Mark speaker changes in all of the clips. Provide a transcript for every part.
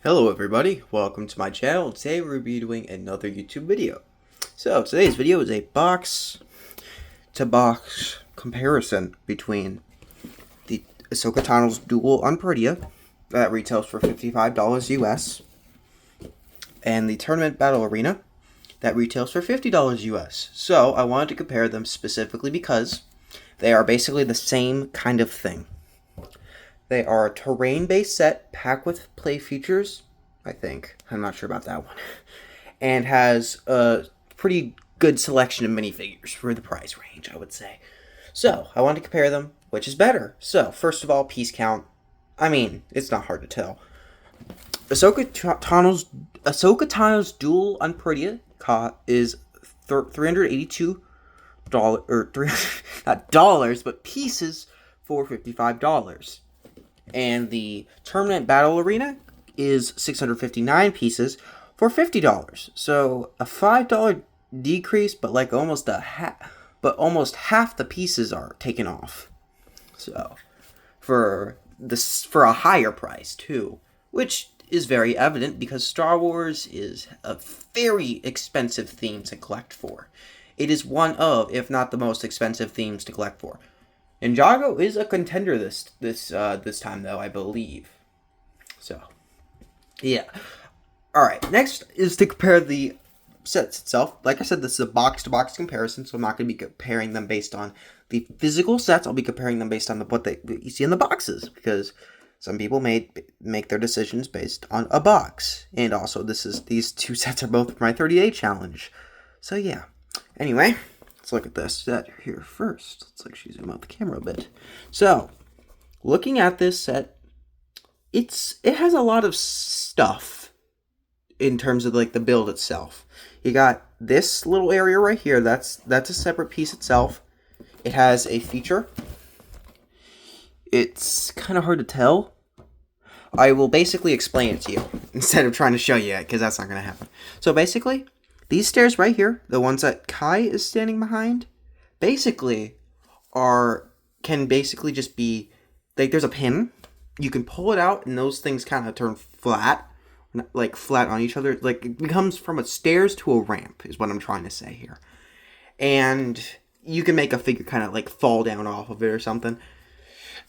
Speaker 1: Hello everybody, welcome to my channel. Today we'll be doing another YouTube video. So today's video is a box to box comparison between the Ahsoka Tano's Duel on Peridea that retails for $55 US and the Tournament Battle Arena that retails for $50 US. So I wanted to compare them specifically because they are basically the same kind of thing. They are a terrain-based set packed with play features, I think. I'm not sure about that one. And has a pretty good selection of minifigures for the price range, I would say. So, I wanted to compare them. Which is better? So, first of all, piece count. I mean, it's not hard to tell. Ahsoka Tano's Duel on Peridea is $382, or not dollars, but pieces for $55. And the Tournament Battle Arena is 659 pieces for $50. So a $5 decrease, but like almost half the pieces are taken off. So for a higher price too, which is very evident because Star Wars is a very expensive theme to collect for. It is one of, if not the most expensive themes to collect for. Ninjago is a contender this time though, I believe. So, yeah. Alright, next is to compare the sets itself. Like I said, this is a box-to-box comparison, so I'm not going to be comparing them based on the physical sets. I'll be comparing them based on what you see in the boxes, because some people make their decisions based on a box. And also, these two sets are both for my 30-day challenge. So, yeah. Anyway, let's look at this set here first. Let's actually zoom out the camera a bit. So, looking at this set, it has a lot of stuff in terms of like the build itself. You got this little area right here. That's a separate piece itself. It has a feature. It's kind of hard to tell. I will basically explain it to you instead of trying to show you it, because that's not going to happen. So basically, these stairs right here, the ones that Kai is standing behind, basically can just be, like, there's a pin. You can pull it out, and those things kind of turn flat, like flat on each other. Like, it becomes from a stairs to a ramp, is what I'm trying to say here. And you can make a figure kind of, like, fall down off of it or something.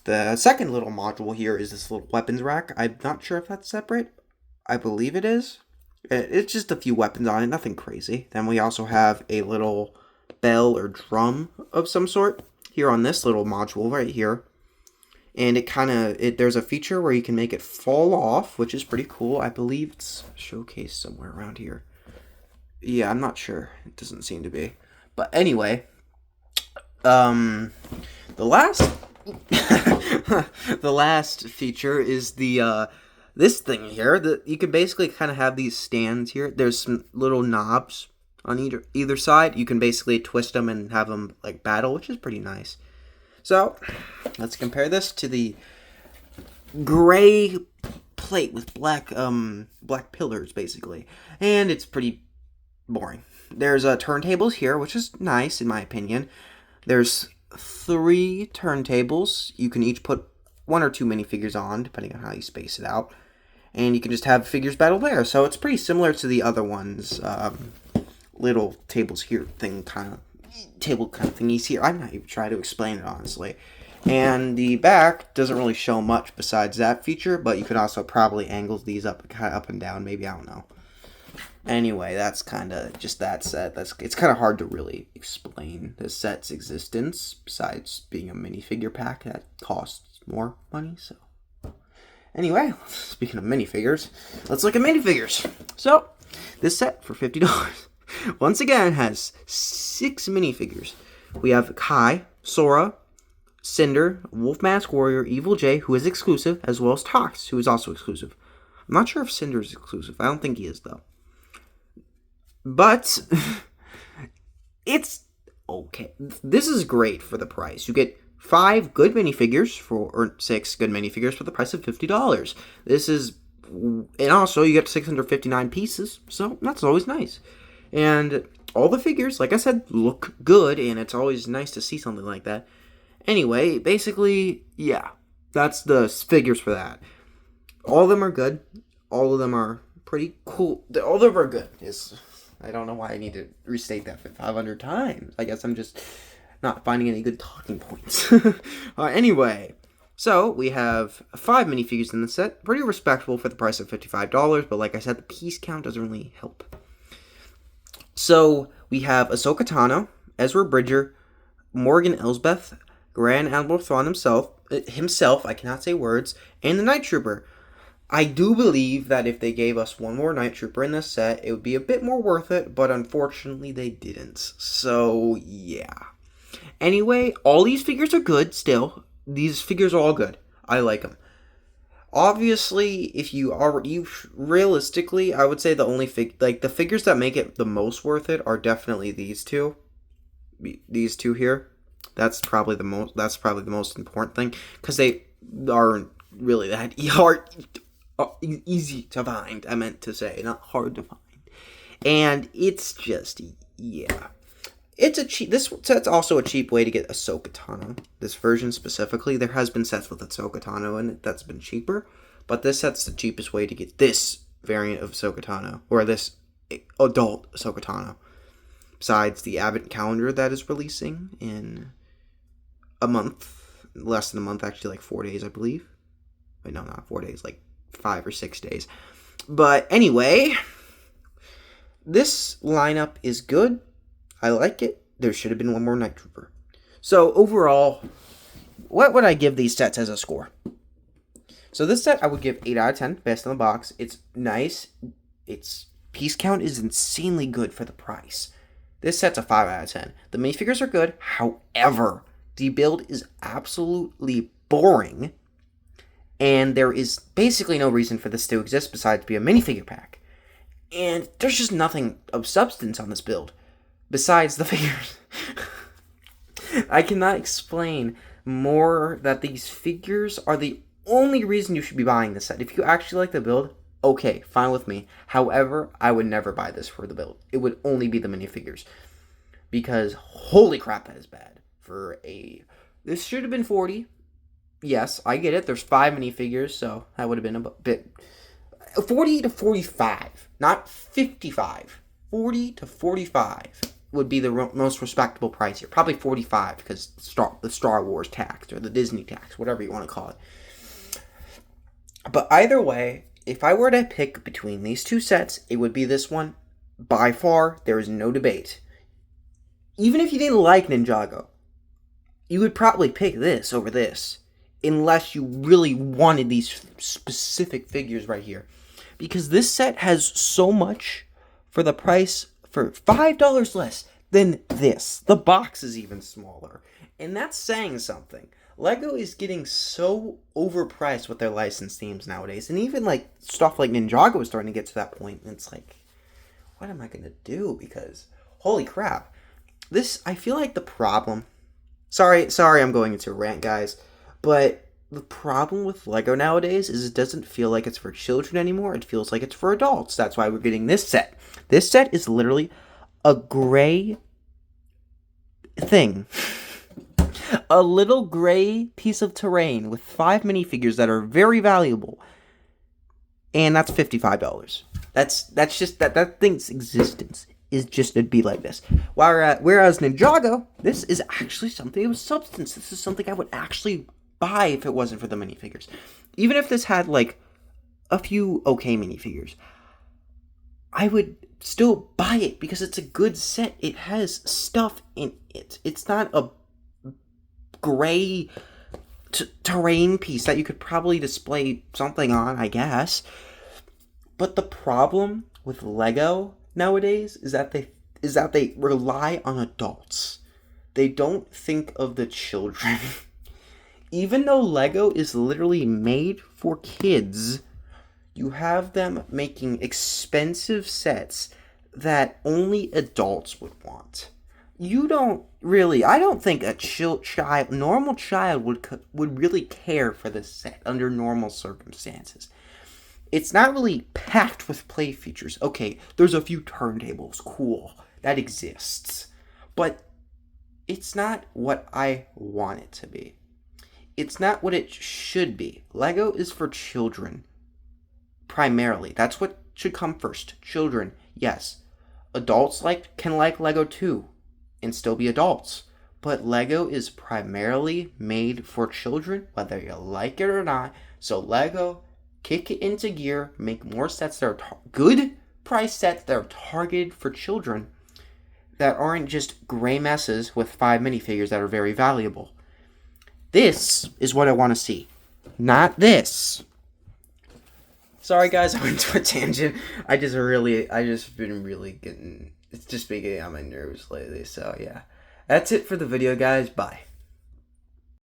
Speaker 1: The second little module here is this little weapons rack. I'm not sure if that's separate. I believe it is. It's just a few weapons on it, nothing crazy. Then we also have a little bell or drum of some sort here on this little module right here. And there's a feature where you can make it fall off, which is pretty cool. I believe it's showcased somewhere around here. Yeah, I'm not sure. It doesn't seem to be. But anyway, the last the last feature is this thing here, that you can basically kind of have these stands here. There's some little knobs on either side. You can basically twist them and have them like battle, which is pretty nice. So let's compare this to the gray plate with black pillars basically, and it's pretty boring. There's turntables here, which is nice in my opinion. There's 3 turntables. You can each put 1 or 2 minifigures on, depending on how you space it out. And you can just have figures battle there. So it's pretty similar to the other ones. Little tables here, table kind of thingies here. I'm not even trying to explain it, honestly. And the back doesn't really show much besides that feature, but you could also probably angle these up and down, maybe, I don't know. Anyway, that's kind of just that set. It's kind of hard to really explain the set's existence, besides being a minifigure pack that costs more money, so. Anyway, speaking of minifigures, let's look at minifigures. So, this set for $50, once again, has 6 minifigures. We have Kai, Sora, Cinder, Wolf Mask Warrior, Evil J, who is exclusive, as well as Tox, who is also exclusive. I'm not sure if Cinder is exclusive. I don't think he is, though. But, it's okay. This is great for the price. You get 5 good minifigures or 6 good minifigures for the price of $50. And also you get 659 pieces, so that's always nice. And all the figures, like I said, look good, and it's always nice to see something like that. Anyway, basically, yeah, that's the figures for that. All of them are good. all of them are pretty cool. All of them are good. I don't know why I need to restate that 500 times. I guess I'm just not finding any good talking points. Anyway, so we have 5 minifigures in the set. Pretty respectable for the price of $55, but like I said, the piece count doesn't really help. So we have Ahsoka Tano, Ezra Bridger, Morgan Elsbeth, Grand Admiral Thrawn himself, I cannot say words, and the Night Trooper. I do believe that if they gave us one more Night Trooper in this set, it would be a bit more worth it, but unfortunately they didn't. So, yeah. Anyway, all these figures are good still. These figures are all good. I like them. Obviously, realistically, I would say the only the figures that make it the most worth it are definitely these two. These two here. That's probably the most important thing, because they aren't really that hard, easy to find. I meant to say, not hard to find. And it's just, yeah. This set's also a cheap way to get Ahsoka Tano. This version specifically, there has been sets with Ahsoka Tano in it that's been cheaper, but this set's the cheapest way to get this variant of Ahsoka Tano, or this adult Ahsoka Tano. Besides the Advent calendar that is releasing in a month, less than a month, actually, like 4 days, I believe. Wait, no, not 4 days, like 5 or 6 days. But anyway, this lineup is good. I like it. There should have been one more Night Trooper. So overall, what would I give these sets as a score? So this set I would give 8 out of 10, best in the box. It's nice. Its piece count is insanely good for the price. This set's a 5 out of 10. The minifigures are good. However, the build is absolutely boring, and there is basically no reason for this to exist besides be a minifigure pack. And there's just nothing of substance on this build besides the figures. I cannot explain more that these figures are the only reason you should be buying this set. If you actually like the build, okay, fine with me. However, I would never buy this for the build. It would only be the minifigures, because holy crap, that is bad. This should have been 40. Yes, I get it. There's 5 minifigures, so that would have been a bit 40 to 45, not 55. 40 to 45 would be the most respectable price here. Probably 45 because the Star Wars tax or the Disney tax, whatever you want to call it. But either way, if I were to pick between these two sets, it would be this one. By far, there is no debate. Even if you didn't like Ninjago, you would probably pick this over this, unless you really wanted these specific figures right here. Because this set has so much for the price, for $5 less than this. The box is even smaller. And that's saying something. LEGO is getting so overpriced with their licensed themes nowadays. And even like stuff like Ninjago is starting to get to that point. And it's like, what am I going to do? Because, holy crap. I feel like the problem... Sorry, I'm going into a rant, guys. But the problem with LEGO nowadays is it doesn't feel like it's for children anymore. It feels like it's for adults. That's why we're getting this set. This set is literally a gray thing. A little gray piece of terrain with 5 minifigures that are very valuable. And that's $55. That's just that thing's existence is just to be like this. Whereas Ninjago, this is actually something of substance. This is something I would actually buy if it wasn't for the minifigures. Even if this had like a few okay minifigures, I would still buy it because it's a good set. It has stuff in it. It's not a gray terrain piece that you could probably display something on, I guess. But the problem with LEGO nowadays is that they rely on adults. They don't think of the children. Even though LEGO is literally made for kids, you have them making expensive sets that only adults would want. I don't think a normal child would really care for this set under normal circumstances. It's not really packed with play features. Okay, there's a few turntables. Cool. That exists. But it's not what I want it to be. It's not what it should be. LEGO is for children. primarily. That's what should come first. Children, yes. Adults can like Lego too and still be adults. But Lego is primarily made for children, whether you like it or not. So Lego, kick it into gear, make more sets that are good price sets that are targeted for children that aren't just gray messes with 5 minifigures that are very valuable. This is what I want to see. Not this. Sorry guys, I went to a tangent. I just been really getting, it's just been getting on my nerves lately. So yeah, that's it for the video guys. Bye.